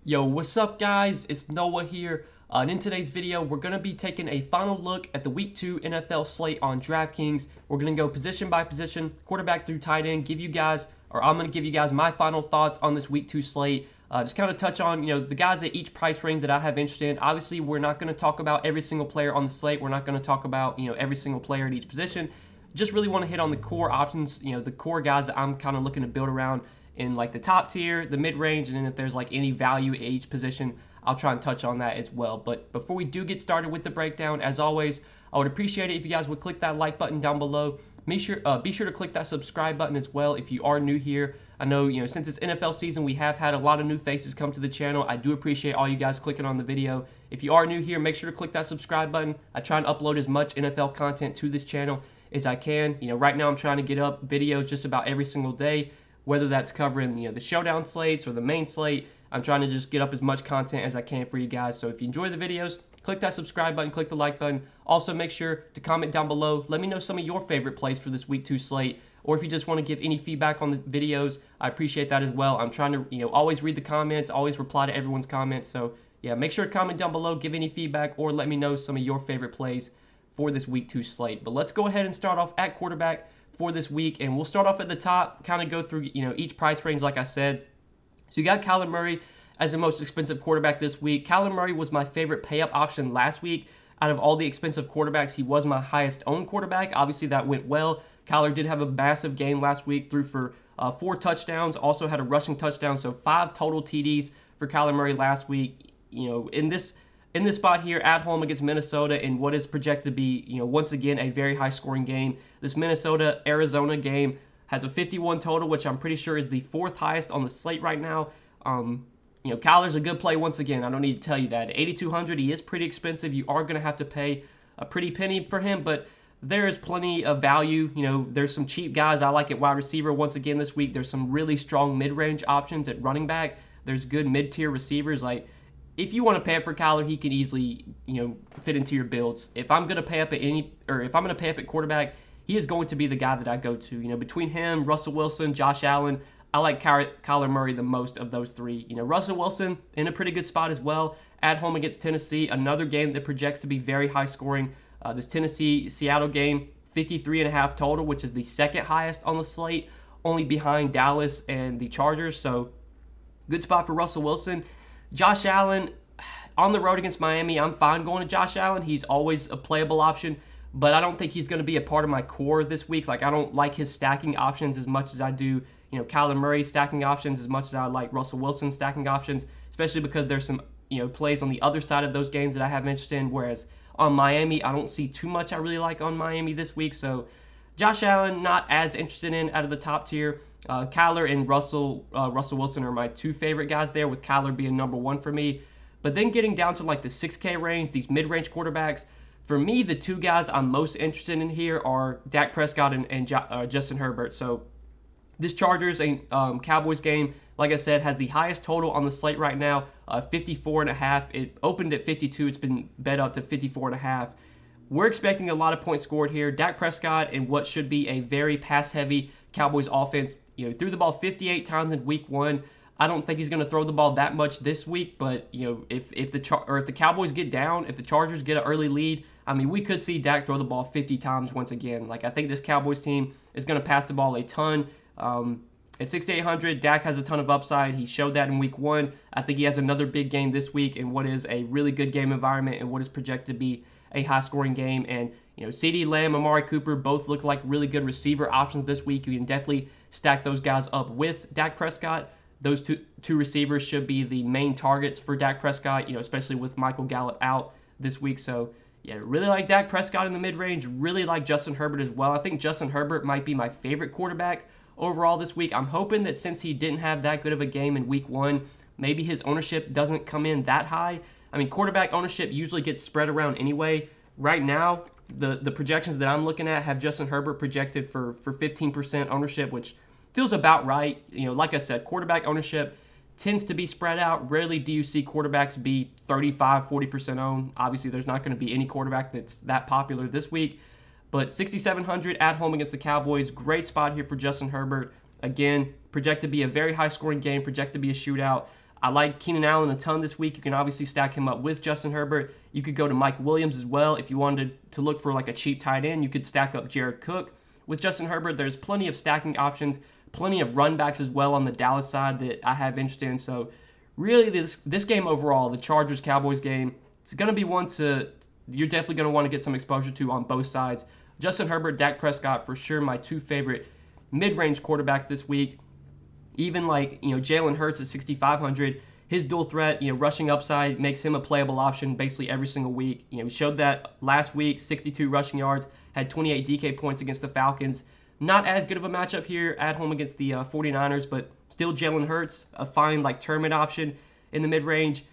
Yo, what's up guys? It's Noah here. And in today's video, we're going to be taking a final look at the Week 2 NFL slate on DraftKings. We're going to go position by position, quarterback through tight end, I'm going to give you guys my final thoughts on this Week 2 slate. Just kind of touch on, the guys at each price range that I have interest in. Obviously, we're not going to talk about every single player on the slate. We're not going to talk about, every single player at each position. Just really want to hit on the core options, the core guys that I'm kind of looking to build around in like the top tier, the mid-range, and then if there's like any value at each position, I'll try and touch on that as well. But before we do get started with the breakdown, as always, I would appreciate it if you guys would click that like button down below. Be sure to click that subscribe button as well if you are new here. I know, since it's NFL season, we have had a lot of new faces come to the channel. I do appreciate all you guys clicking on the video. If you are new here, make sure to click that subscribe button. I try and upload as much NFL content to this channel as I can. Right now I'm trying to get up videos just about every single day, whether that's covering, the showdown slates or the main slate. I'm trying to just get up as much content as I can for you guys. So if you enjoy the videos, click that subscribe button, click the like button. Also, make sure to comment down below. Let me know some of your favorite plays for this Week 2 slate, or if you just want to give any feedback on the videos, I appreciate that as well. I'm trying to, always read the comments, always reply to everyone's comments. So yeah, make sure to comment down below, give any feedback, or let me know some of your favorite plays for this Week 2 slate. But let's go ahead and start off at quarterback for this week, and we'll start off at the top, kind of go through, each price range like I said. So you got Kyler Murray as the most expensive quarterback this week. Kyler Murray was my favorite pay-up option last week. Out of all the expensive quarterbacks, he was my highest owned quarterback. Obviously, that went well. Kyler did have a massive game last week, threw for 4 touchdowns, also had a rushing touchdown, so 5 total TDs for Kyler Murray last week. In this spot here at home against Minnesota in what is projected to be, once again, a very high-scoring game. This Minnesota-Arizona game has a 51 total, which I'm pretty sure is the 4th highest on the slate right now. Kyler's a good play once again. I don't need to tell you that. At $8,200, he is pretty expensive. You are going to have to pay a pretty penny for him, but there is plenty of value. There's some cheap guys I like at wide receiver once again this week. There's some really strong mid-range options at running back. There's good mid-tier receivers. Like, if you want to pay up for Kyler, he can easily, fit into your builds. If I'm going to pay up at if I'm going to pay up at quarterback, he is going to be the guy that I go to. Between him, Russell Wilson, Josh Allen, I like Kyler Murray the most of those three. Russell Wilson in a pretty good spot as well. At home against Tennessee, another game that projects to be very high scoring. This Tennessee-Seattle game, 53.5 total, which is the 2nd highest on the slate, only behind Dallas and the Chargers. So good spot for Russell Wilson. Josh Allen, on the road against Miami, I'm fine going to Josh Allen. He's always a playable option, but I don't think he's going to be a part of my core this week. Like, I don't like his stacking options as much as I do, Kyler Murray's stacking options as much as I like Russell Wilson's stacking options, especially because there's some, plays on the other side of those games that I have interest in, whereas on Miami, I don't see too much I really like on Miami this week. So Josh Allen, not as interested in out of the top tier. Kyler and Russell Wilson are my 2 favorite guys there, with Kyler being number 1 for me. But then getting down to like the 6K range, these mid-range quarterbacks, for me, the 2 guys I'm most interested in here are Dak Prescott and Justin Herbert. So this Chargers and Cowboys game, like I said, has the highest total on the slate right now, 54.5. It opened at 52. It's been bet up to 54.5. We're expecting a lot of points scored here. Dak Prescott in what should be a very pass-heavy Cowboys offense, threw the ball 58 times in Week 1. I don't think he's going to throw the ball that much this week, but if the Cowboys get down, if the Chargers get an early lead, I mean, we could see Dak throw the ball 50 times once again. Like, I think this Cowboys team is going to pass the ball a ton. At 6,800, Dak has a ton of upside. He showed that in Week 1. I think he has another big game this week in what is a really good game environment and what is projected to be a high-scoring game. And, CeeDee Lamb, Amari Cooper both look like really good receiver options this week. You can definitely stack those guys up with Dak Prescott. Those two receivers should be the main targets for Dak Prescott, especially with Michael Gallup out this week. So, yeah, really like Dak Prescott in the mid-range. Really like Justin Herbert as well. I think Justin Herbert might be my favorite quarterback overall this week. I'm hoping that since he didn't have that good of a game in Week 1, maybe his ownership doesn't come in that high. I mean, quarterback ownership usually gets spread around anyway. Right now, the projections that I'm looking at have Justin Herbert projected for 15% ownership, which feels about right. Like I said, quarterback ownership tends to be spread out. Rarely do you see quarterbacks be 35, 40% owned. Obviously, there's not going to be any quarterback that's that popular this week. But 6,700 at home against the Cowboys. Great spot here for Justin Herbert. Again, projected to be a very high-scoring game, projected to be a shootout. I like Keenan Allen a ton this week. You can obviously stack him up with Justin Herbert. You could go to Mike Williams as well. If you wanted to look for like a cheap tight end, you could stack up Jared Cook with Justin Herbert. There's plenty of stacking options, plenty of run backs as well on the Dallas side that I have interest in. So really this game overall, the Chargers-Cowboys game, it's going to be one you're definitely going to want to get some exposure to on both sides. Justin Herbert, Dak Prescott, for sure my two favorite mid-range quarterbacks this week. Even like, Jalen Hurts at 6,500, his dual threat, rushing upside makes him a playable option basically every single week. We showed that last week, 62 rushing yards, had 28 DK points against the Falcons. Not as good of a matchup here at home against the 49ers, but still Jalen Hurts, a fine like tournament option in the mid-range.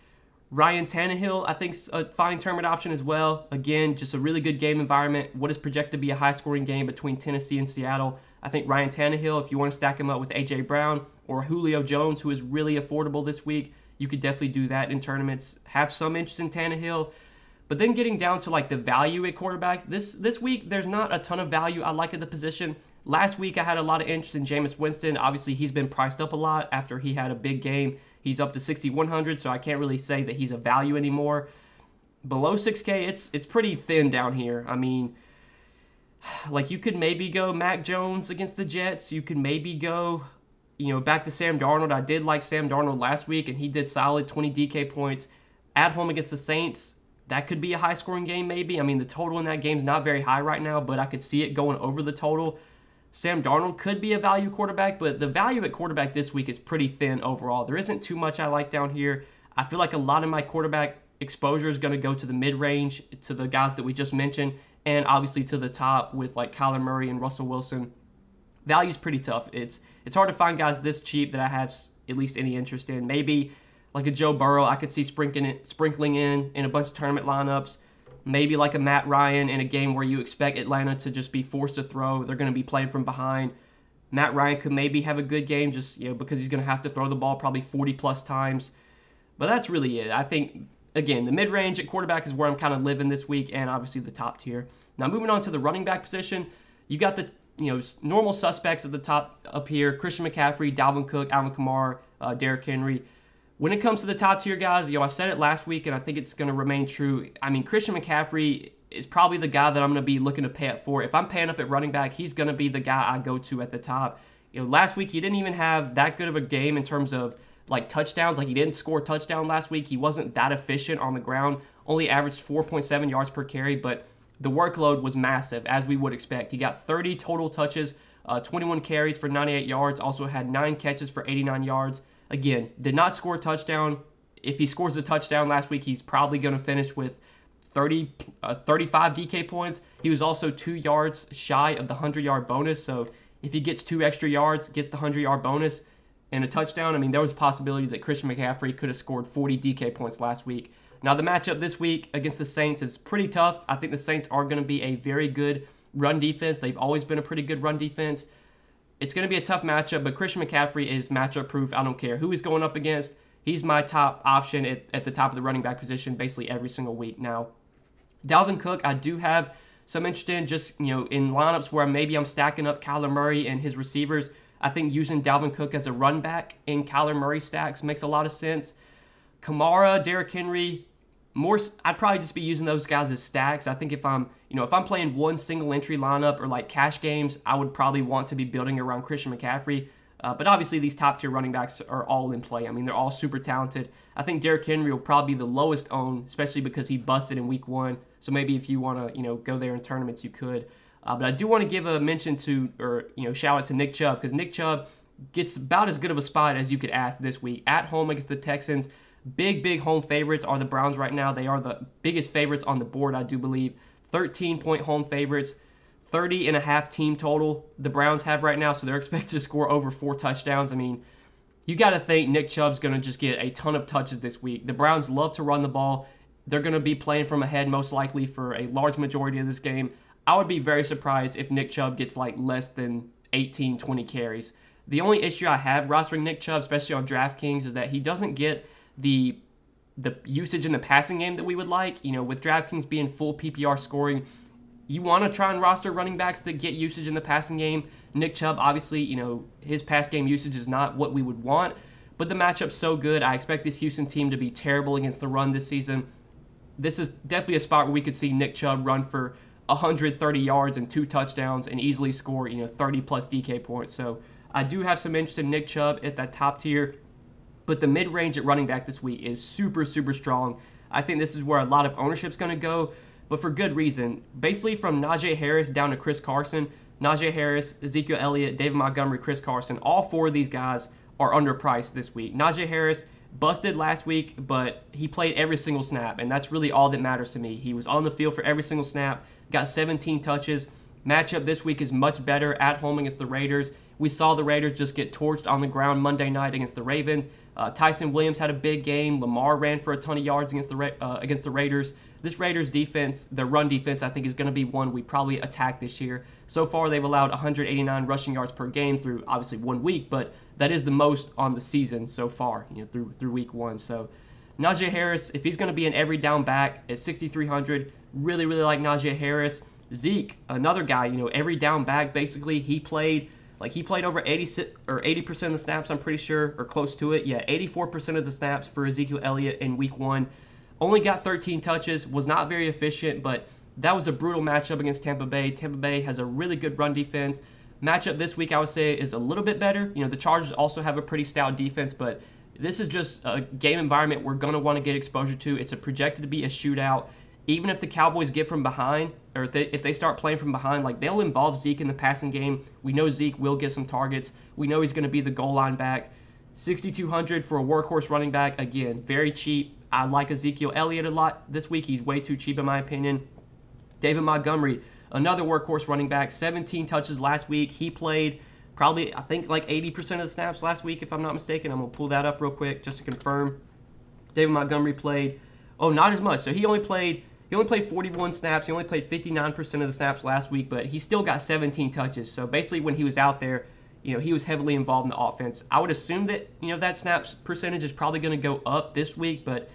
Ryan Tannehill, I think, a fine tournament option as well. Again, just a really good game environment. What is projected to be a high-scoring game between Tennessee and Seattle. I think Ryan Tannehill, if you want to stack him up with A.J. Brown or Julio Jones, who is really affordable this week, you could definitely do that in tournaments. Have some interest in Tannehill. But then getting down to like the value at quarterback, this week there's not a ton of value I like at the position. Last week I had a lot of interest in Jameis Winston. Obviously he's been priced up a lot after he had a big game. He's up to 6,100, so I can't really say that he's a value anymore. Below 6K, it's pretty thin down here. I mean, like you could maybe go Mac Jones against the Jets. You could maybe go, back to Sam Darnold. I did like Sam Darnold last week, and he did solid 20 DK points at home against the Saints. That could be a high-scoring game maybe. I mean, the total in that game is not very high right now, but I could see it going over the total. Sam Darnold could be a value quarterback, but the value at quarterback this week is pretty thin overall. There isn't too much I like down here. I feel like a lot of my quarterback exposure is going to go to the mid-range, to the guys that we just mentioned, and obviously to the top with like Kyler Murray and Russell Wilson. Value's pretty tough. It's hard to find guys this cheap that I have at least any interest in. Maybe like a Joe Burrow, I could see sprinkling in a bunch of tournament lineups. Maybe like a Matt Ryan in a game where you expect Atlanta to just be forced to throw. They're going to be playing from behind. Matt Ryan could maybe have a good game just because he's going to have to throw the ball probably 40-plus times. But that's really it. I think, again, the mid-range at quarterback is where I'm kind of living this week, and obviously the top tier. Now moving on to the running back position, you got the normal suspects at the top up here: Christian McCaffrey, Dalvin Cook, Alvin Kamara, Derrick Henry. When it comes to the top tier guys, I said it last week, and I think it's going to remain true. I mean, Christian McCaffrey is probably the guy that I'm going to be looking to pay up for. If I'm paying up at running back, he's going to be the guy I go to at the top. Last week he didn't even have that good of a game in terms of like touchdowns. Like he didn't score a touchdown last week. He wasn't that efficient on the ground. Only averaged 4.7 yards per carry, but the workload was massive, as we would expect. He got 30 total touches, 21 carries for 98 yards. Also had 9 catches for 89 yards. Again, did not score a touchdown. If he scores a touchdown last week, he's probably going to finish with 35 DK points. He was also 2 yards shy of the 100-yard bonus. So if he gets 2 extra yards, gets the 100-yard bonus and a touchdown, I mean, there was a possibility that Christian McCaffrey could have scored 40 DK points last week. Now, the matchup this week against the Saints is pretty tough. I think the Saints are going to be a very good run defense. They've always been a pretty good run defense. It's going to be a tough matchup, but Christian McCaffrey is matchup proof. I don't care who he's going up against. He's my top option at the top of the running back position basically every single week. Now, Dalvin Cook, I do have some interest in just, in lineups where maybe I'm stacking up Kyler Murray and his receivers. I think using Dalvin Cook as a run back in Kyler Murray stacks makes a lot of sense. Kamara, Derrick Henry, I'd probably just be using those guys as stacks. I think if I'm playing one single entry lineup or like cash games, I would probably want to be building around Christian McCaffrey. But obviously these top tier running backs are all in play. I mean, they're all super talented. I think Derrick Henry will probably be the lowest owned, especially because he busted in week 1. So maybe if you want to, go there in tournaments, you could. But I do want to give a mention to, or shout out to Nick Chubb, because Nick Chubb gets about as good of a spot as you could ask this week. At home against the Texans. Big home favorites are the Browns right now. They are the biggest favorites on the board, I do believe. 13-point home favorites, 30.5 team total the Browns have right now, so they're expected to score over 4 touchdowns. I mean, you got to think Nick Chubb's going to just get a ton of touches this week. The Browns love to run the ball. They're going to be playing from ahead most likely for a large majority of this game. I would be very surprised if Nick Chubb gets like less than 18, 20 carries. The only issue I have rostering Nick Chubb, especially on DraftKings, is that he doesn't get the usage in the passing game that we would like. With DraftKings being full PPR scoring, you want to try and roster running backs that get usage in the passing game. Nick Chubb, obviously, his pass game usage is not what we would want, but the matchup's so good. I expect this Houston team to be terrible against the run this season. This is definitely a spot where we could see Nick Chubb run for 130 yards and 2 touchdowns and easily score, 30-plus DK points. So I do have some interest in Nick Chubb at that top tier, but the mid-range at running back this week is super, super strong. I think this is where a lot of ownership's going to go, but for good reason. Basically, from Najee Harris down to Chris Carson, Najee Harris, Ezekiel Elliott, David Montgomery, Chris Carson, all 4 of these guys are underpriced this week. Najee Harris busted last week, but he played every single snap, and that's really all that matters to me. He was on the field for every single snap, got 17 touches. Matchup this week is much better at home against the Raiders. We saw the Raiders just get torched on the ground Monday night against the Ravens. Tyson Williams had a big game. Lamar ran for a ton of yards against the Raiders. This Raiders defense, their run defense, I think is going to be one we probably attack this year. So far, they've allowed 189 rushing yards per game through obviously 1 week, but that is the most on the season so far, through week 1. So Najee Harris, if he's going to be an every down back at 6,300, really, really like Najee Harris. Zeke, another guy, every down back, basically, he played over 80% of the snaps, I'm pretty sure, or close to it. Yeah, 84% of the snaps for Ezekiel Elliott in week 1. Only got 13 touches, was not very efficient, but that was a brutal matchup against Tampa Bay. Tampa Bay has a really good run defense. Matchup this week, I would say, is a little bit better. The Chargers also have a pretty stout defense, but this is just a game environment we're going to want to get exposure to. It's projected to be a shootout. Even if the Cowboys get from behind, or if they start playing from behind, they'll involve Zeke in the passing game. We know Zeke will get some targets. We know he's going to be the goal line back. 6,200 for a workhorse running back. Again, very cheap. I like Ezekiel Elliott a lot this week. He's way too cheap in my opinion. David Montgomery, another workhorse running back, 17 touches last week. He played probably, I think, 80% of the snaps last week, if I'm not mistaken. I'm going to pull that up real quick just to confirm. David Montgomery played, not as much. So he only played 41 snaps. He only played 59% of the snaps last week, but he still got 17 touches. So basically when he was out there, he was heavily involved in the offense. I would assume that, that snaps percentage is probably going to go up this week, but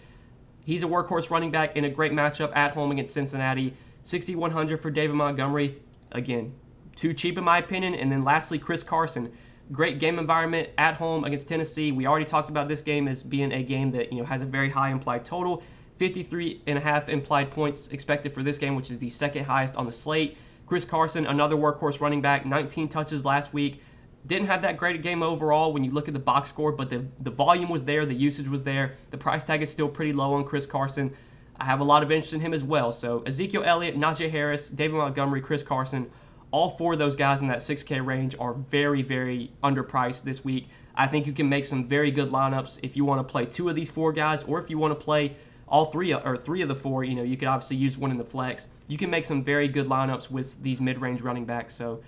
he's a workhorse running back in a great matchup at home against Cincinnati. 6,100 for David Montgomery. Again, too cheap in my opinion. And then lastly, Chris Carson. Great game environment at home against Tennessee. We already talked about this game as being a game that, has a very high implied total. 53.5 implied points expected for this game, which is the second highest on the slate. Chris Carson, another workhorse running back, 19 touches last week. Didn't have that great a game overall when you look at the box score, but the volume was there, the usage was there. The price tag is still pretty low on Chris Carson. I have a lot of interest in him as well. So Ezekiel Elliott, Najee Harris, David Montgomery, Chris Carson, all 4 of those guys in that 6K range are very, very underpriced this week. I think you can make some very good lineups if you want to play 2 of these 4 guys, or if you want to play all 3 of the 4. You could obviously use 1 in the flex. You can make some very good lineups with these mid-range running backs. So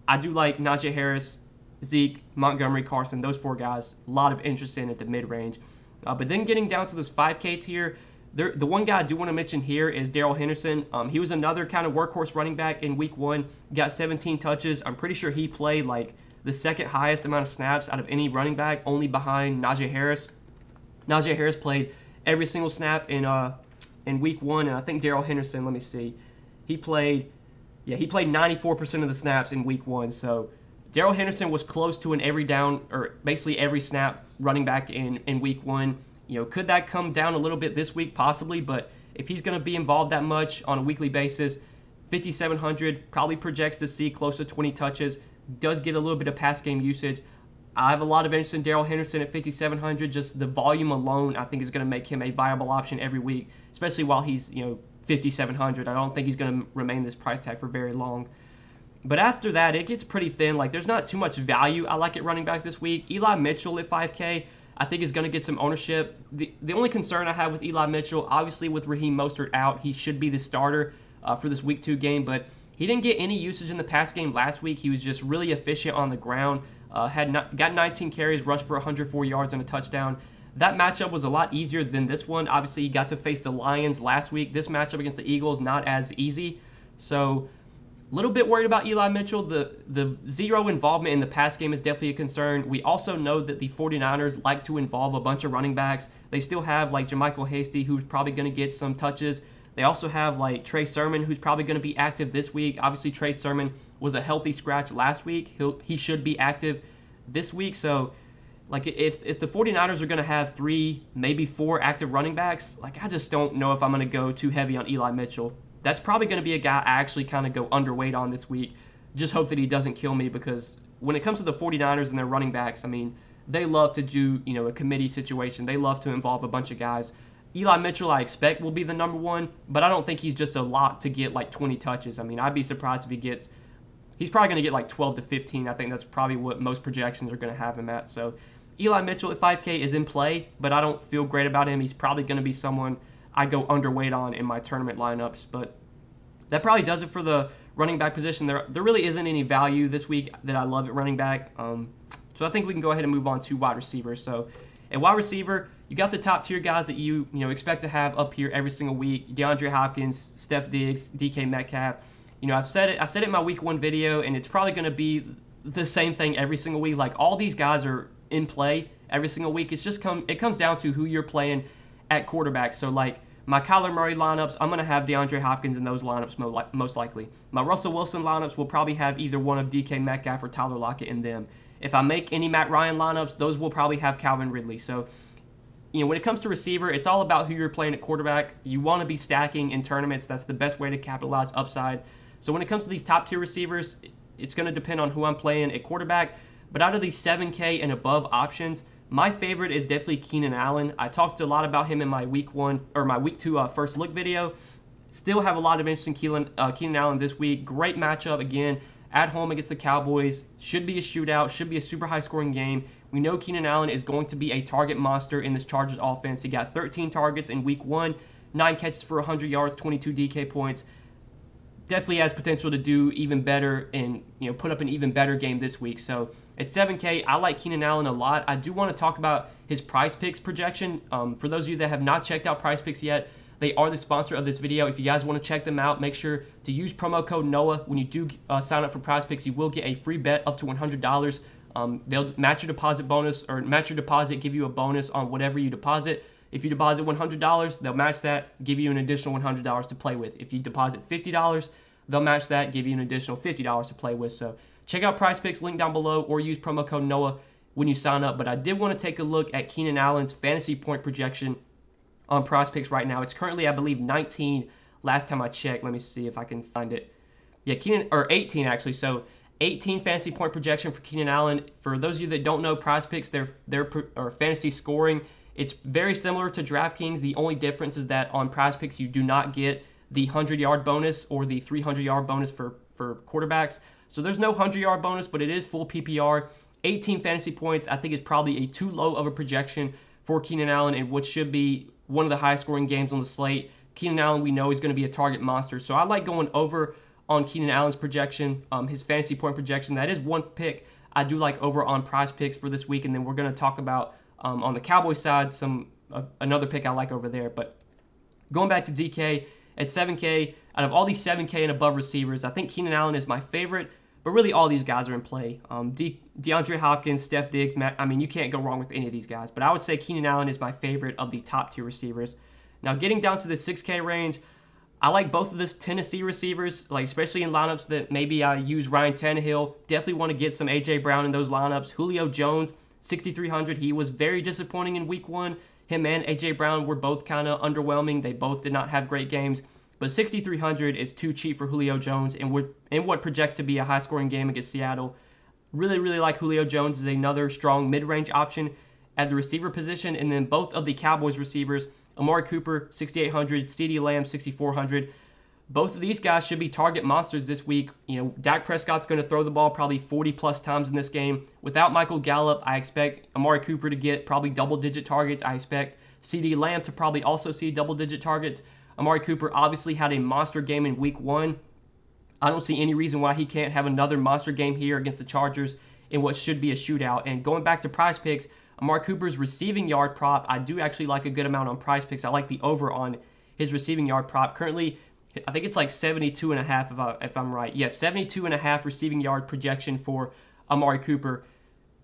I do like Najee Harris, Zeke, Montgomery, Carson, those 4 guys. A lot of interest in at the mid-range. But then getting down to this 5K tier, the one guy I do want to mention here is Darrell Henderson. He was another kind of workhorse running back in week 1. Got 17 touches. I'm pretty sure he played the second highest amount of snaps out of any running back, only behind Najee Harris. Najee Harris played every single snap in week 1, and I think Darrell Henderson, let me see, he played 94% of the snaps in week 1. So Darrell Henderson was close to an every down, or basically every snap running back in week 1. Could that come down a little bit this week? Possibly, but if he's going to be involved that much on a weekly basis, 5,700 probably projects to see close to 20 touches. Does get a little bit of pass game usage. I have a lot of interest in Darrell Henderson at 5,700. Just the volume alone, I think, is going to make him a viable option every week, especially while he's 5,700. I don't think he's going to remain this price tag for very long. But after that, it gets pretty thin. There's not too much value I like at running back this week. Eli Mitchell at 5K, I think is going to get some ownership. The only concern I have with Eli Mitchell, obviously with Raheem Mostert out, he should be the starter for this week 2 game, but he didn't get any usage in the pass game last week. He was just really efficient on the ground. Got 19 carries, rushed for 104 yards and a touchdown. That matchup was a lot easier than this one. Obviously, he got to face the Lions last week. This matchup against the Eagles, not as easy. So a little bit worried about Eli Mitchell. The zero involvement in the pass game is definitely a concern. We also know that the 49ers like to involve a bunch of running backs. They still have JaMycal Hasty, who's probably going to get some touches. They also have Trey Sermon, who's probably going to be active this week. Obviously, Trey Sermon was a healthy scratch last week. He should be active this week. So Like, if the 49ers are going to have 3, maybe 4 active running backs, like, I just don't know if I'm going to go too heavy on Eli Mitchell. That's probably going to be a guy I actually kind of go underweight on this week. Just hope that he doesn't kill me, because when it comes to the 49ers and their running backs, I mean, they love to do, you know, a committee situation. They love to involve a bunch of guys. Eli Mitchell, I expect, will be the number 1, but I don't think he's just a lock to get like 20 touches. I mean, I'd be surprised if he gets... He's probably going to get like 12 to 15. I think that's probably what most projections are going to have him at. So Eli Mitchell at 5K is in play, but I don't feel great about him. He's probably going to be someone I go underweight on in my tournament lineups. But that probably does it for the running back position. There really isn't any value this week that I love at running back. So I think we can go ahead and move on to wide receivers. So at wide receiver, you got the top tier guys that you expect to have up here every single week. DeAndre Hopkins, Steph Diggs, DK Metcalf. You know, I said it in my week 1 video, and it's probably going to be the same thing every single week. Like, all these guys are in play every single week. It comes down to who you're playing at quarterback. So, like, my Kyler Murray lineups, I'm going to have DeAndre Hopkins in those lineups most likely. My Russell Wilson lineups will probably have either one of DK Metcalf or Tyler Lockett in them. If I make any Matt Ryan lineups, those will probably have Calvin Ridley. So, you know, when it comes to receiver, it's all about who you're playing at quarterback. You want to be stacking in tournaments. That's the best way to capitalize upside. So when it comes to these top tier receivers, it's going to depend on who I'm playing at quarterback. But out of these 7K and above options, my favorite is definitely Keenan Allen. I talked a lot about him in my week 2 first look video. Still have a lot of interest in Keenan Allen this week. Great matchup again at home against the Cowboys. Should be a shootout. Should be a super high scoring game. We know Keenan Allen is going to be a target monster in this Chargers offense. He got 13 targets in week 1, 9 catches for 100 yards, 22 DK points. Definitely has potential to do even better and, you know, put up an even better game this week. So at 7K, I like Keenan Allen a lot. I do want to talk about his Prize Picks projection. For those of you that have not checked out Prize Picks yet, they are the sponsor of this video. If you guys want to check them out, make sure to use promo code NOAH. When you do sign up for Prize Picks, you will get a free bet up to $100. They'll match your deposit bonus, or match your deposit, give you a bonus on whatever you deposit. If you deposit $100, they'll match that, give you an additional $100 to play with. If you deposit $50, they'll match that, give you an additional $50 to play with. So check out Prize Picks, link down below, or use promo code NOAH when you sign up. But I did want to take a look at Keenan Allen's fantasy point projection on Prize Picks right now. It's currently, I believe, 19 last time I checked. Let me see if I can find it. Yeah, 18 actually. So 18 fantasy point projection for Keenan Allen. For those of you that don't know Prize Picks, their fantasy scoring, it's very similar to Draftkings. The only difference is that on Prize Picks, you do not get the 100-yard bonus or the 300-yard bonus for quarterbacks. So there's no 100-yard bonus, but it is full PPR. 18 fantasy points, I think, is probably a too low of a projection for Keenan Allen in what should be one of the highest-scoring games on the slate. Keenan Allen, we know, is going to be a target monster. So I like going over on Keenan Allen's projection, his fantasy point projection. That is one pick I do like over on Prize Picks for this week, and then we're going to talk about on the Cowboys side another pick I like over there. But going back to DK at 7K, out of all these 7K and above receivers, I think Keenan Allen is my favorite, but really all these guys are in play. DeAndre Hopkins, Steph Diggs, I mean, you can't go wrong with any of these guys, but I would say Keenan Allen is my favorite of the top tier receivers. Now, getting down to the 6K range, I like both of this Tennessee receivers, like especially in lineups that maybe I use Ryan Tannehill. Definitely want to get some A.J. Brown in those lineups. Julio Jones, 6,300. He was very disappointing in week 1. Him and A.J. Brown were both kind of underwhelming. They both did not have great games. But 6,300 is too cheap for Julio Jones in what projects to be a high-scoring game against Seattle. Really, really like Julio Jones as another strong mid-range option at the receiver position. And then both of the Cowboys receivers, Amari Cooper, 6,800, CeeDee Lamb, 6,400. Both of these guys should be target monsters this week. You know, Dak Prescott's going to throw the ball probably 40-plus times in this game. Without Michael Gallup, I expect Amari Cooper to get probably double-digit targets. I expect CeeDee Lamb to probably also see double-digit targets. Amari Cooper obviously had a monster game in week 1. I don't see any reason why he can't have another monster game here against the Chargers in what should be a shootout. And going back to Prize Picks, Amari Cooper's receiving yard prop, I do actually like a good amount on Prize Picks. I like the over on his receiving yard prop. Currently, I think it's like 72.5 if I'm right. Yeah, 72.5 receiving yard projection for Amari Cooper.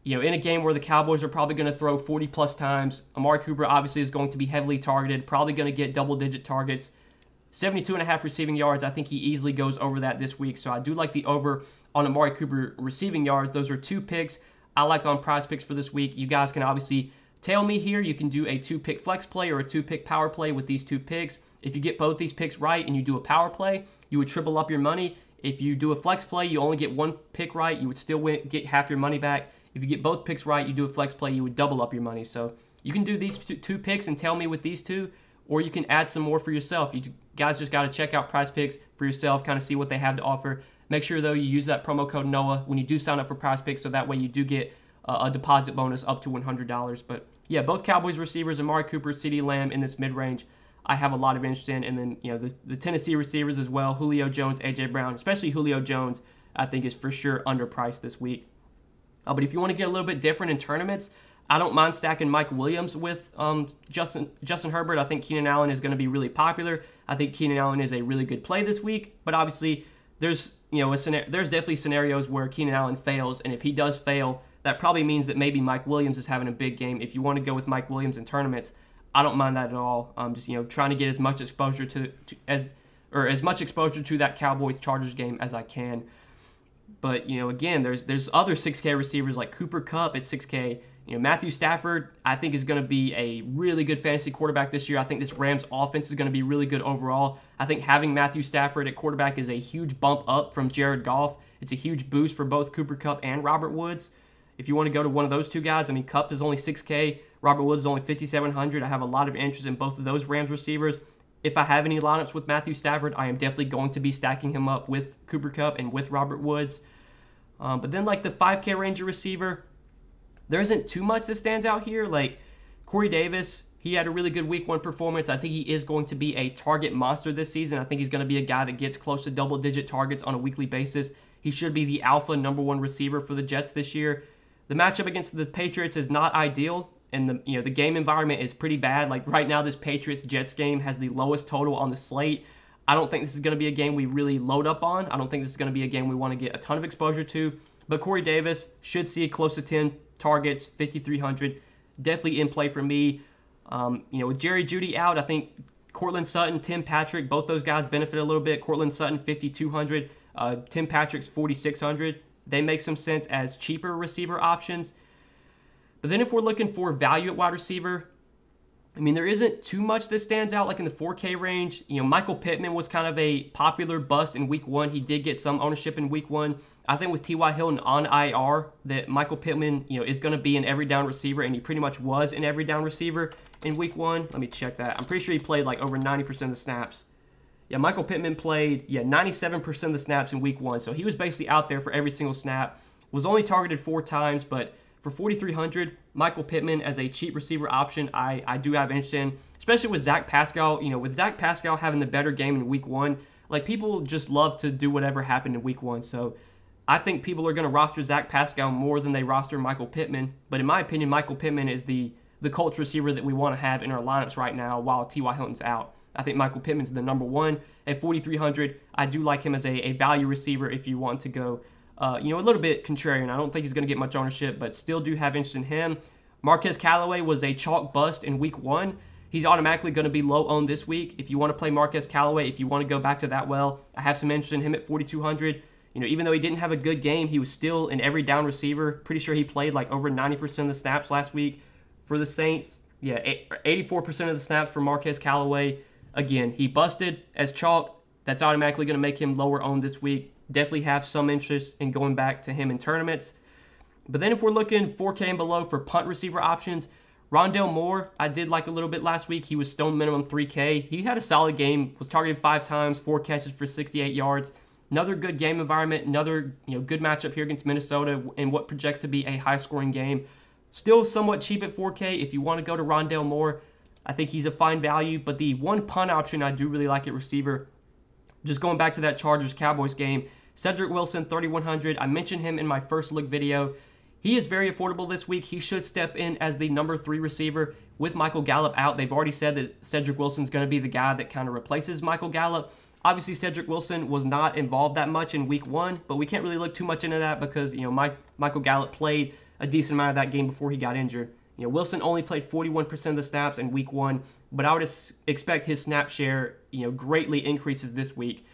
You know, in a game where the Cowboys are probably going to throw 40-plus times, Amari Cooper obviously is going to be heavily targeted, probably going to get double-digit targets. 72.5 receiving yards, I think he easily goes over that this week. So I do like the over on Amari Cooper receiving yards. Those are two picks I like on prize picks for this week. You guys can obviously tail me here. You can do a 2-pick flex play or a 2-pick power play with these 2 picks. If you get both these picks right and you do a power play, you would triple up your money. If you do a flex play, you only get 1 pick right, you would still get half your money back. If you get both picks right, you do a flex play, you would double up your money. So you can do these 2 picks and tail me with these 2, or you can add some more for yourself. You guys just got to check out Prize Picks for yourself, kind of see what they have to offer. Make sure, though, you use that promo code NOAH when you do sign up for Prize Picks, so that way you do get a deposit bonus up to $100. But yeah, both Cowboys receivers, Amari Cooper, CeeDee Lamb in this mid-range, I have a lot of interest in. And then, you know, the Tennessee receivers as well, Julio Jones, A.J. Brown, especially Julio Jones, I think is for sure underpriced this week. But if you want to get a little bit different in tournaments, I don't mind stacking Mike Williams with Justin Herbert. I think Keenan Allen is going to be really popular. I think Keenan Allen is a really good play this week. But obviously, there's definitely scenarios where Keenan Allen fails, and if he does fail, that probably means that maybe Mike Williams is having a big game. If you want to go with Mike Williams in tournaments, I don't mind that at all. Just trying to get as much exposure as much exposure to that Cowboys Chargers game as I can. But again, there's other 6K receivers like Cooper Kupp at 6K. Matthew Stafford, I think, is going to be a really good fantasy quarterback this year. I think this Rams offense is going to be really good overall. I think having Matthew Stafford at quarterback is a huge bump up from Jared Goff. It's a huge boost for both Cooper Kupp and Robert Woods. If you want to go to one of those 2 guys, I mean, Kupp is only 6K. Robert Woods is only 5,700. I have a lot of interest in both of those Rams receivers. If I have any lineups with Matthew Stafford, I am definitely going to be stacking him up with Cooper Kupp and with Robert Woods. But then, like the 5K Ranger receiver, there isn't too much that stands out here. Like Corey Davis, he had a really good week 1 performance. I think he is going to be a target monster this season. I think he's going to be a guy that gets close to double-digit targets on a weekly basis. He should be the alpha #1 receiver for the Jets this year. The matchup against the Patriots is not ideal, and the game environment is pretty bad. Like right now, this Patriots-Jets game has the lowest total on the slate. I don't think this is going to be a game we really load up on. I don't think this is going to be a game we want to get a ton of exposure to. But Corey Davis should see close to 10 targets, 5,300. Definitely in play for me. With Jerry Jeudy out, I think Courtland Sutton, Tim Patrick, both those guys benefit a little bit. Courtland Sutton, 5,200. Tim Patrick's 4,600. They make some sense as cheaper receiver options. But then if we're looking for value at wide receiver, I mean, there isn't too much that stands out. Like in the 4K range, Michael Pittman was kind of a popular bust in week 1. He did get some ownership in week 1. I think with T.Y. Hilton on IR that Michael Pittman, is going to be an every down receiver, and he pretty much was an every down receiver in week 1. Let me check that. I'm pretty sure he played like over 90% of the snaps. Yeah, Michael Pittman played, 97% of the snaps in week 1. So he was basically out there for every single snap. Was only targeted 4 times, but for 4,300, Michael Pittman as a cheap receiver option, I do have interest in, especially with Zach Pascal. With Zach Pascal having the better game in week 1, like people just love to do whatever happened in week 1. So I think people are going to roster Zach Pascal more than they roster Michael Pittman. But in my opinion, Michael Pittman is the Colts receiver that we want to have in our lineups right now while T.Y. Hilton's out. I think Michael Pittman's the #1 at 4,300. I do like him as a value receiver if you want to go a little bit contrarian. I don't think he's going to get much ownership, but still do have interest in him. Marquez Callaway was a chalk bust in week 1. He's automatically going to be low owned this week. If you want to play Marquez Callaway, if you want to go back to that well, I have some interest in him at 4,200. Even though he didn't have a good game, he was still an every down receiver. Pretty sure he played like over 90% of the snaps last week for the Saints. Yeah, 84% of the snaps for Marquez Callaway. Again, he busted as chalk. That's automatically going to make him lower owned this week. Definitely have some interest in going back to him in tournaments. But then if we're looking 4K and below for punt receiver options, Rondale Moore, I did like a little bit last week. He was stone minimum 3K. He had a solid game, was targeted 5 times, 4 catches for 68 yards. Another good game environment, another good matchup here against Minnesota in what projects to be a high-scoring game. Still somewhat cheap at 4K. If you want to go to Rondale Moore, I think he's a fine value. But the one punt option I do really like at receiver, just going back to that Chargers-Cowboys game, Cedrick Wilson, 3,100. I mentioned him in my first look video. He is very affordable this week. He should step in as the #3 receiver with Michael Gallup out. They've already said that Cedrick Wilson's going to be the guy that kind of replaces Michael Gallup. Obviously, Cedrick Wilson was not involved that much in week 1, but we can't really look too much into that because, Michael Gallup played a decent amount of that game before he got injured. Wilson only played 41% of the snaps in week 1, but I would expect his snap share, greatly increases this week.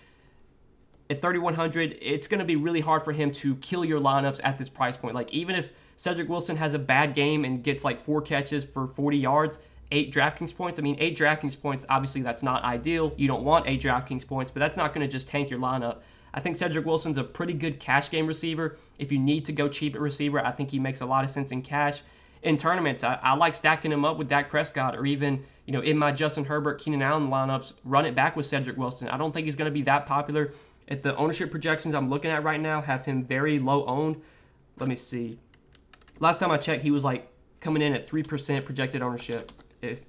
At 3,100, it's going to be really hard for him to kill your lineups at this price point. Like, even if Cedrick Wilson has a bad game and gets like 4 catches for 40 yards, 8 DraftKings points. I mean, 8 DraftKings points, obviously that's not ideal. You don't want 8 DraftKings points, but that's not going to just tank your lineup. I think Cedrick Wilson's a pretty good cash game receiver. If you need to go cheap at receiver, I think he makes a lot of sense in cash. In tournaments, I like stacking him up with Dak Prescott, or even, you know, in my Justin Herbert, Keenan Allen lineups, run it back with Cedrick Wilson. I don't think he's going to be that popular. At the ownership projections I'm looking at right now, have him very low owned. Let me see. Last time I checked, he was like coming in at 3% projected ownership.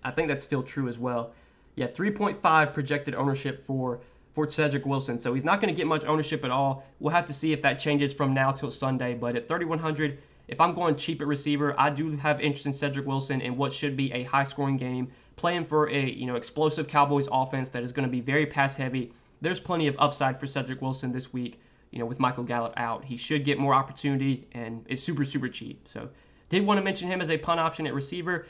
I think that's still true as well. Yeah, 3.5 projected ownership for Cedrick Wilson. So he's not going to get much ownership at all. We'll have to see if that changes from now till Sunday. But at 3,100, if I'm going cheap at receiver, I do have interest in Cedrick Wilson in what should be a high-scoring game, playing for a explosive Cowboys offense that is going to be very pass-heavy. There's plenty of upside for Cedrick Wilson this week. With Michael Gallup out, he should get more opportunity, and it's super, super cheap. So did want to mention him as a punt option at receiver.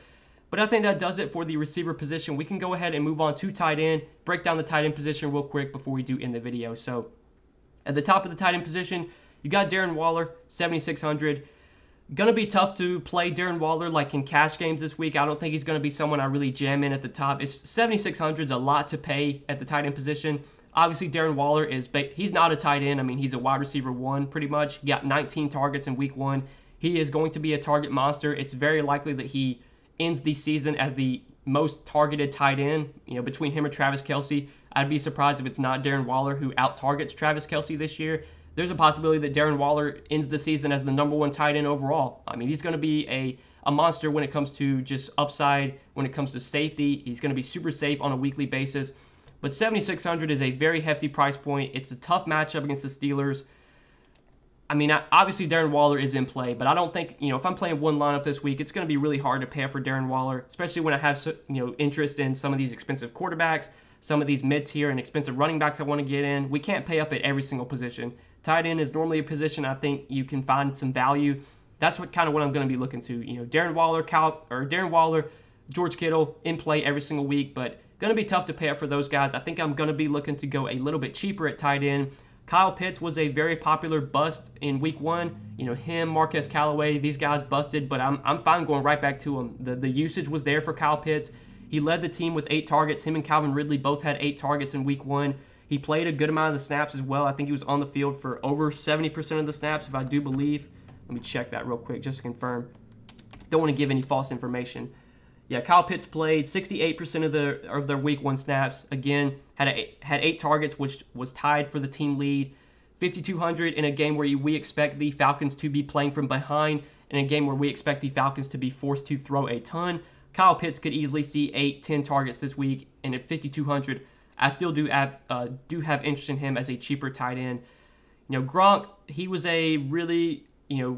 But I think that does it for the receiver position. We can go ahead and move on to tight end, break down the tight end position real quick before we do end the video. So at the top of the tight end position, you got Darren Waller, 7,600. Going to be tough to play Darren Waller like in cash games this week. I don't think he's going to be someone I really jam in at the top. It's 7,600 is a lot to pay at the tight end position. Obviously, Darren Waller he's not a tight end. I mean, he's a wide receiver 1 pretty much. He got 19 targets in week 1. He is going to be a target monster. It's very likely that he ends the season as the most targeted tight end, between him or Travis Kelce. I'd be surprised if it's not Darren Waller who out-targets Travis Kelce this year. There's a possibility that Darren Waller ends the season as the #1 tight end overall. I mean, he's going to be a monster when it comes to just upside, when it comes to safety. He's going to be super safe on a weekly basis. But 7,600 is a very hefty price point. It's a tough matchup against the Steelers. I mean, obviously Darren Waller is in play, but I don't think, if I'm playing one lineup this week, it's going to be really hard to pay for Darren Waller, especially when I have, interest in some of these expensive quarterbacks, some of these mid-tier and expensive running backs I want to get in. We can't pay up at every single position. Tight end is normally a position I think you can find some value. That's what I'm going to be looking to. Darren Waller, George Kittle in play every single week, but going to be tough to pay up for those guys. I think I'm going to be looking to go a little bit cheaper at tight end. Kyle Pitts was a very popular bust in week 1. Him, Marquez Callaway, these guys busted, but I'm fine going right back to him. The usage was there for Kyle Pitts. He led the team with 8 targets. Him and Calvin Ridley both had 8 targets in week 1. He played a good amount of the snaps as well. I think he was on the field for over 70% of the snaps, if I do believe. Let me check that real quick just to confirm. Don't want to give any false information. Yeah, Kyle Pitts played 68% of their week 1 snaps. Again, had 8 targets, which was tied for the team lead. 5,200 in a game where we expect the Falcons to be playing from behind, in a game where we expect the Falcons to be forced to throw a ton. Kyle Pitts could easily see 8-10 targets this week, and at 5,200, I still do have interest in him as a cheaper tight end. Gronk, he was a really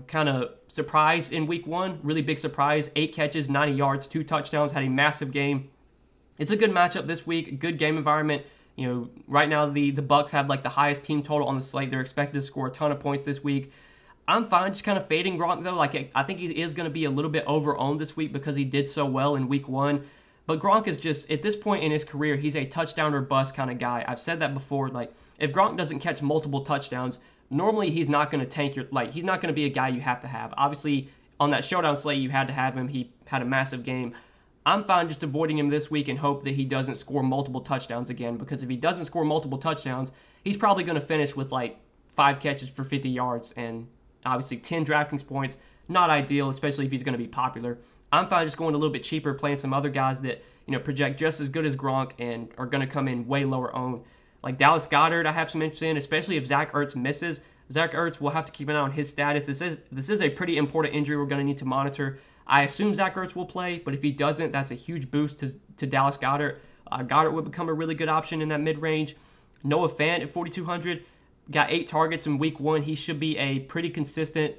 kind of surprise in week 1. Really big surprise. 8 catches, 90 yards, 2 touchdowns, had a massive game. It's a good matchup this week, good game environment. Right now the Bucs have like the highest team total on the slate. They're expected to score a ton of points this week. I'm fine just kind of fading Gronk though. I think he is going to be a little bit over-owned this week because he did so well in week 1. But Gronk is just, at this point in his career, he's a touchdown or bust kind of guy. I've said that before. If Gronk doesn't catch multiple touchdowns, normally he's not going to tank your, he's not going to be a guy you have to have. Obviously, on that showdown slate, you had to have him. He had a massive game. I'm fine just avoiding him this week and hope that he doesn't score multiple touchdowns again, because if he doesn't score multiple touchdowns, he's probably going to finish with 5 catches for 50 yards and obviously 10 DraftKings points. Not ideal, especially if he's going to be popular. I'm fine just going a little bit cheaper, playing some other guys that project just as good as Gronk and are going to come in way lower owned. Like Dallas Goedert, I have some interest in, especially if Zach Ertz misses. Zach Ertz, will have to keep an eye on his status. This is a pretty important injury we're going to need to monitor. I assume Zach Ertz will play, but if he doesn't, that's a huge boost to Dallas Goedert. Goedert would become a really good option in that mid-range. Noah Fant at 4,200, got 8 targets in week 1. He should be a pretty consistent,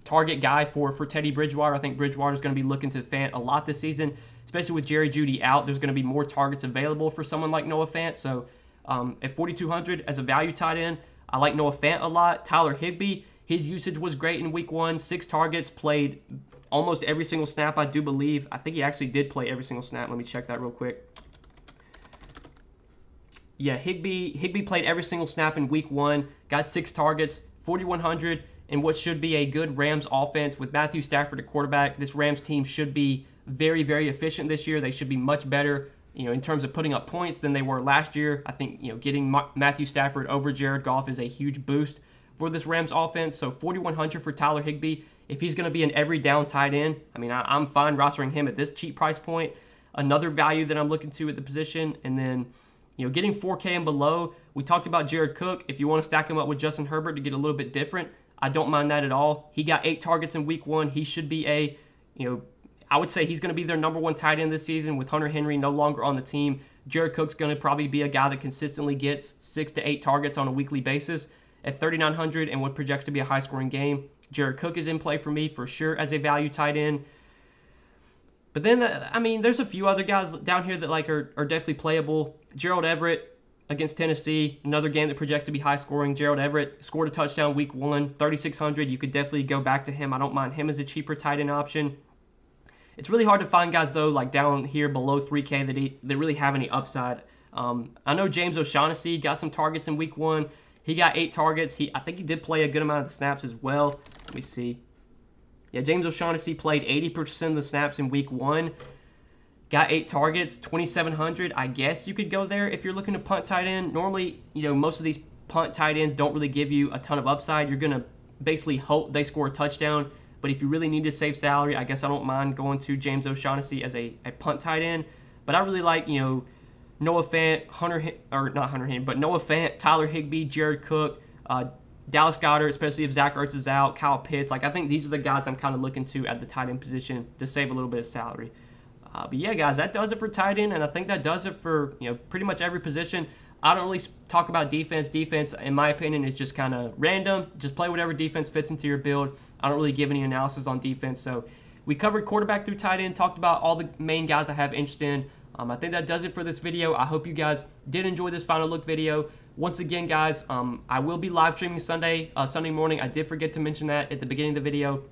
target guy for Teddy Bridgewater. I think Bridgewater is going to be looking to Fant a lot this season, especially with Jerry Jeudy out. There's going to be more targets available for someone like Noah Fant. So at 4,200 as a value tight end, I like Noah Fant a lot. Tyler Higbee, his usage was great in week 1. 6 targets, played almost every single snap, I do believe. I think he actually did play every single snap. Let me check that real quick. Yeah, Higbee played every single snap in week 1. Got 6 targets, 4,100. in what should be a good Rams offense with Matthew Stafford at quarterback. This Rams team should be very, very efficient this year. They should be much better, in terms of putting up points than they were last year. I think, getting Matthew Stafford over Jared Goff is a huge boost for this Rams offense. So 4,100 for Tyler Higbee. If he's going to be an every down tight end, I mean, I'm fine rostering him at this cheap price point. Another value that I'm looking to at the position, and then, getting 4K and below. We talked about Jared Cook. If you want to stack him up with Justin Herbert to get a little bit different, I don't mind that at all. He got 8 targets in week 1. He should be I would say he's going to be their #1 tight end this season with Hunter Henry no longer on the team. Jared Cook's going to probably be a guy that consistently gets 6 to 8 targets on a weekly basis at 3,900 and what projects to be a high-scoring game. Jared Cook is in play for me for sure as a value tight end. But then, there's a few other guys down here that are definitely playable. Gerald Everett against Tennessee, another game that projects to be high-scoring. Gerald Everett scored a touchdown week 1, 3,600. You could definitely go back to him. I don't mind him as a cheaper tight end option. It's really hard to find guys, though, down here below 3K that really have any upside. I know James O'Shaughnessy got some targets in week 1. He got 8 targets. I think he did play a good amount of the snaps as well. Let me see. Yeah, James O'Shaughnessy played 80% of the snaps in week 1. Got 8 targets, 2,700. I guess you could go there if you're looking to punt tight end. Normally, most of these punt tight ends don't really give you a ton of upside. You're going to basically hope they score a touchdown. But if you really need to save salary, I guess I don't mind going to James O'Shaughnessy as a punt tight end. But I really like, Noah Fant, Noah Fant, Tyler Higbee, Jared Cook, Dallas Goedert, especially if Zach Ertz is out, Kyle Pitts. I think these are the guys I'm kind of looking to at the tight end position to save a little bit of salary. But yeah, guys, that does it for tight end, and I think that does it for pretty much every position. I don't really talk about defense. Defense, in my opinion, is just kind of random. Just play whatever defense fits into your build. I don't really give any analysis on defense. So we covered quarterback through tight end, talked about all the main guys I have interest in. I think that does it for this video. I hope you guys did enjoy this final look video. Once again, guys, I will be live streaming Sunday morning. I did forget to mention that at the beginning of the video.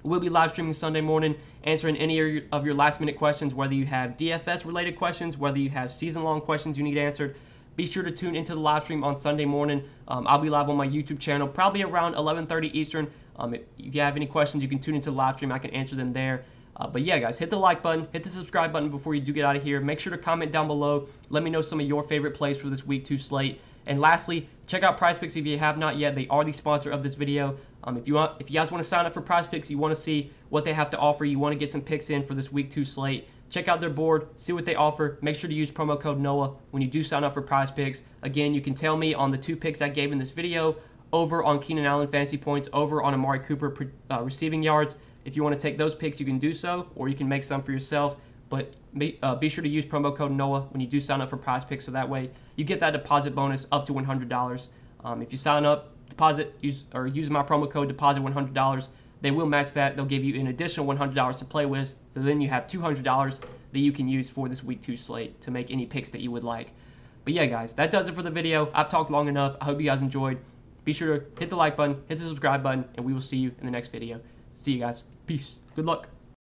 We'll be live streaming Sunday morning, answering any of your last-minute questions, whether you have DFS-related questions, whether you have season-long questions you need answered. Be sure to tune into the live stream on Sunday morning. I'll be live on my YouTube channel, probably around 11:30 Eastern. If you have any questions, you can tune into the live stream. I can answer them there. But yeah, guys, hit the like button, hit the subscribe button before you do get out of here. Make sure to comment down below. Let me know some of your favorite plays for this Week 2 slate. And lastly, check out PrizePicks if you have not yet. They are the sponsor of this video. If you guys want to sign up for PrizePicks, you want to see what they have to offer, you want to get some picks in for this Week 2 slate, check out their board, see what they offer. Make sure to use promo code NOAH when you do sign up for PrizePicks. Again, you can tell me on the 2 picks I gave in this video, over on Keenan Allen fantasy points, over on Amari Cooper receiving yards. If you want to take those picks, you can do so, or you can make some for yourself. But be sure to use promo code NOAH when you do sign up for PrizePicks, so that way you get that deposit bonus up to $100. If you sign up, use my promo code deposit $100, they will match that. They'll give you an additional $100 to play with, so then you have $200 that you can use for this Week 2 slate to make any picks that you would like. But yeah, guys, that does it for the video. I've talked long enough. I hope you guys enjoyed. Be sure to hit the like button, hit the subscribe button, and we will see you in the next video. See you guys. Peace. Good luck.